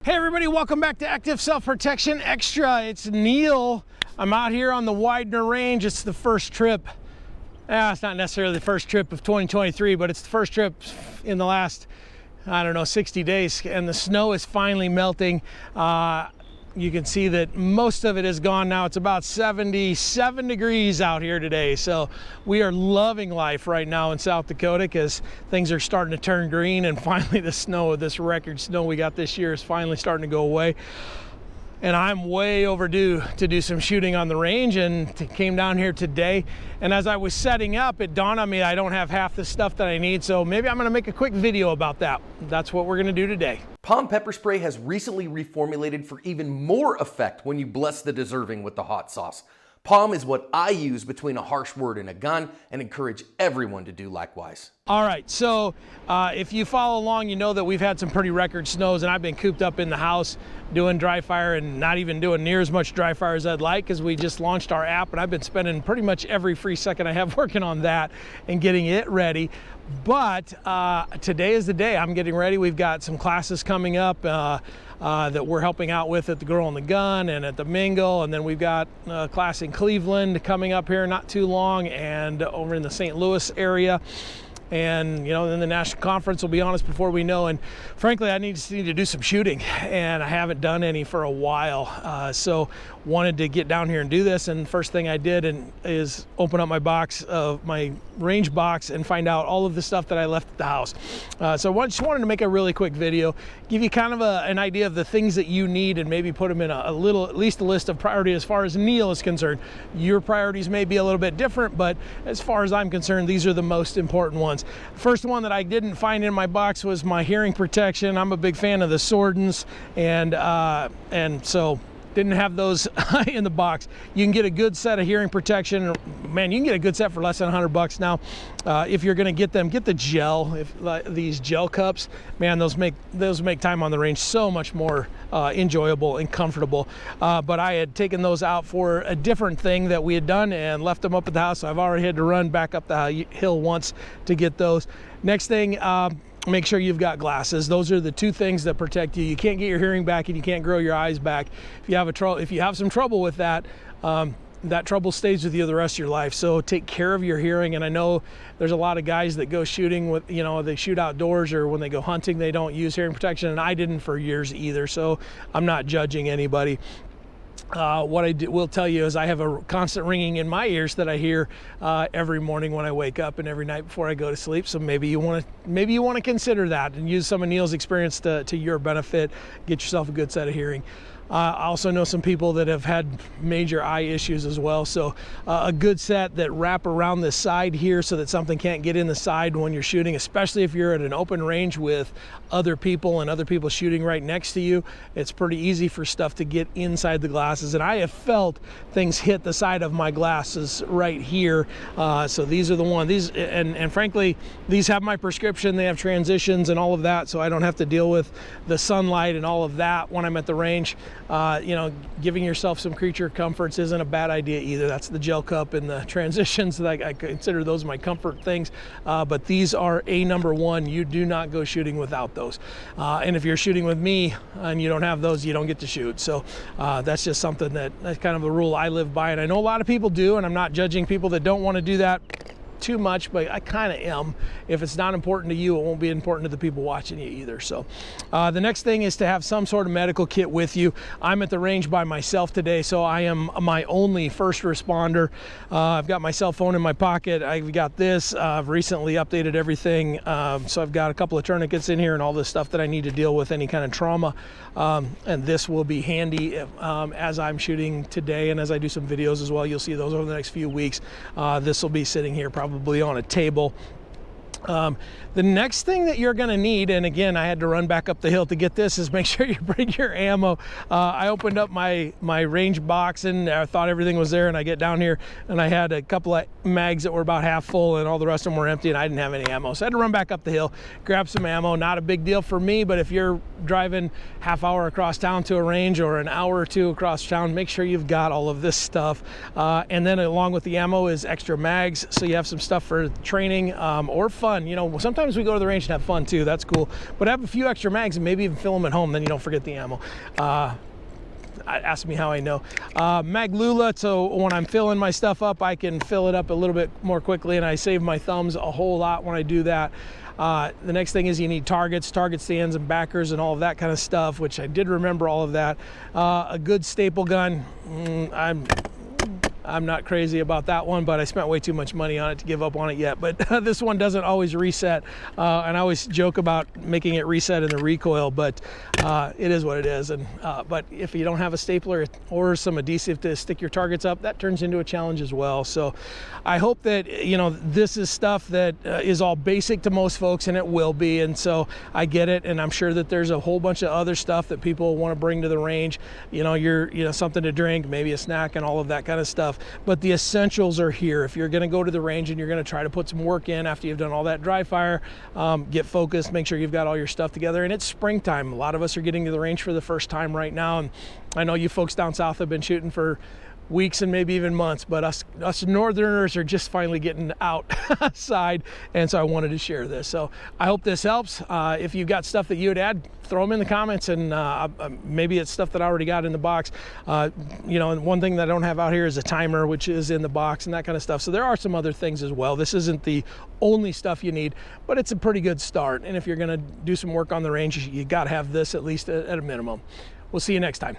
Hey everybody, welcome back to Active Self-Protection Extra. It's Neil. I'm out here on the Widener Range. It's the first trip. It's not necessarily the first trip of 2023, but it's the first trip in the last, I don't know, 60 days. And the snow is finally melting. You can see that most of it is gone now. It's about 77 degrees out here today. So we are loving life right now in South Dakota because things are starting to turn green, and finally the snow, this record snow we got this year, is finally starting to go away. And I'm way overdue to do some shooting on the range, and came down here today. And as I was setting up, it dawned on me I don't have half the stuff that I need, so maybe I'm gonna make a quick video about that. That's what we're gonna do today. POM pepper spray has recently reformulated for even more effect when you bless the deserving with the hot sauce. POM is what I use between a harsh word and a gun, and encourage everyone to do likewise. All right, so if you follow along, you know that we've had some pretty record snows, and I've been cooped up in the house doing dry fire, and not even doing near as much dry fire as I'd like, because we just launched our app, and I've been spending pretty much every free second I have working on that and getting it ready. But today is the day. I'm getting ready. We've got some classes coming up that we're helping out with at the Girl and the Gun and at the Mingle, and then we've got a class in Cleveland coming up here not too long, and over in the St. Louis area. And you know, then the national conference will be on us before we know. And frankly, I just need to do some shooting, and I haven't done any for a while. So wanted to get down here and do this. And first thing I did is open up my box of my range box and find out all of the stuff that I left at the house. So I just wanted to make a really quick video, give you kind of an idea of the things that you need, and maybe put them in at least a list of priority as far as Neil is concerned. Your priorities may be a little bit different, but as far as I'm concerned, these are the most important ones. First one that I didn't find in my box was my hearing protection. I'm a big fan of the Sordens, and so didn't have those in the box. You can get a good set of hearing protection. Man, you can get a good set for less than $100 now. If you're gonna get them, get the gel. These gel cups, man, those make time on the range so much more enjoyable and comfortable. But I had taken those out for a different thing that we had done and left them up at the house. So I've already had to run back up the hill once to get those. Next thing, make sure you've got glasses. Those are the two things that protect you. You can't get your hearing back, and you can't grow your eyes back. If you have some trouble with that, that trouble stays with you the rest of your life. So take care of your hearing. And I know there's a lot of guys that go shooting with, they shoot outdoors, or when they go hunting, they don't use hearing protection, and I didn't for years either. So I'm not judging anybody. What I will tell you is I have a constant ringing in my ears that I hear every morning when I wake up and every night before I go to sleep. So maybe you want to consider that and use some of Neil's experience to your benefit. Get yourself a good set of hearing. I also know some people that have had major eye issues as well. So a good set that wrap around the side here so that something can't get in the side when you're shooting, especially if you're at an open range with other people and other people shooting right next to you. It's pretty easy for stuff to get inside the glasses. And I have felt things hit the side of my glasses right here. So these are the ones. And frankly, these have my prescription. They have transitions and all of that, so I don't have to deal with the sunlight and all of that when I'm at the range. Giving yourself some creature comforts isn't a bad idea either. That's the gel cup and the transitions. I consider those my comfort things. But these are number one. You do not go shooting without those. And if you're shooting with me and you don't have those, you don't get to shoot. So that's just something that's kind of a rule I live by. And I know a lot of people do, and I'm not judging people that don't want to do that too much, but I kind of am. If it's not important to you, it won't be important to the people watching you either. So the next thing is to have some sort of medical kit with you. I'm at the range by myself today, so I am my only first responder. I've got my cell phone in my pocket. I've got this. I've recently updated everything, so I've got a couple of tourniquets in here and all this stuff that I need to deal with any kind of trauma. And this will be handy as I'm shooting today, and as I do some videos as well. You'll see those over the next few weeks. This will be sitting here probably on a table. The next thing that you're going to need, and again, I had to run back up the hill to get this, is make sure you bring your ammo. I opened up my range box and I thought everything was there, and I get down here and I had a couple of mags that were about half full, and all the rest of them were empty, and I didn't have any ammo. So I had to run back up the hill, grab some ammo. Not a big deal for me, but if you're driving half hour across town to a range or an hour or two across town, make sure you've got all of this stuff. And then along with the ammo is extra mags, so you have some stuff for training or fun fun. You know, sometimes we go to the range and have fun too. That's cool. But have a few extra mags and maybe even fill them at home. Then you don't forget the ammo. Ask me how I know. Maglula, so when I'm filling my stuff up, I can fill it up a little bit more quickly, and I save my thumbs a whole lot when I do that. The next thing is you need target stands and backers and all of that kind of stuff, which I did remember all of that. A good staple gun, I'm not crazy about that one, but I spent way too much money on it to give up on it yet. But this one doesn't always reset, and I always joke about making it reset in the recoil, but it is what it is. And but if you don't have a stapler or some adhesive to stick your targets up, that turns into a challenge as well. So I hope that, you know, this is stuff that is all basic to most folks, and it will be. And so I get it, and I'm sure that there's a whole bunch of other stuff that people want to bring to the range. You know, something to drink, maybe a snack, and all of that kind of stuff. But the essentials are here. If you're going to go to the range and you're going to try to put some work in after you've done all that dry fire, get focused, make sure you've got all your stuff together. And it's springtime. A lot of us are getting to the range for the first time right now. And I know you folks down south have been shooting for weeks and maybe even months, but us northerners are just finally getting outside, and so I wanted to share this. So I hope this helps. If you've got stuff that you would add, throw them in the comments, and maybe it's stuff that I already got in the box. You know, and one thing that I don't have out here is a timer, which is in the box and that kind of stuff. So there are some other things as well. This isn't the only stuff you need, but it's a pretty good start. And if you're gonna do some work on the range, you gotta have this at least at a minimum. We'll see you next time.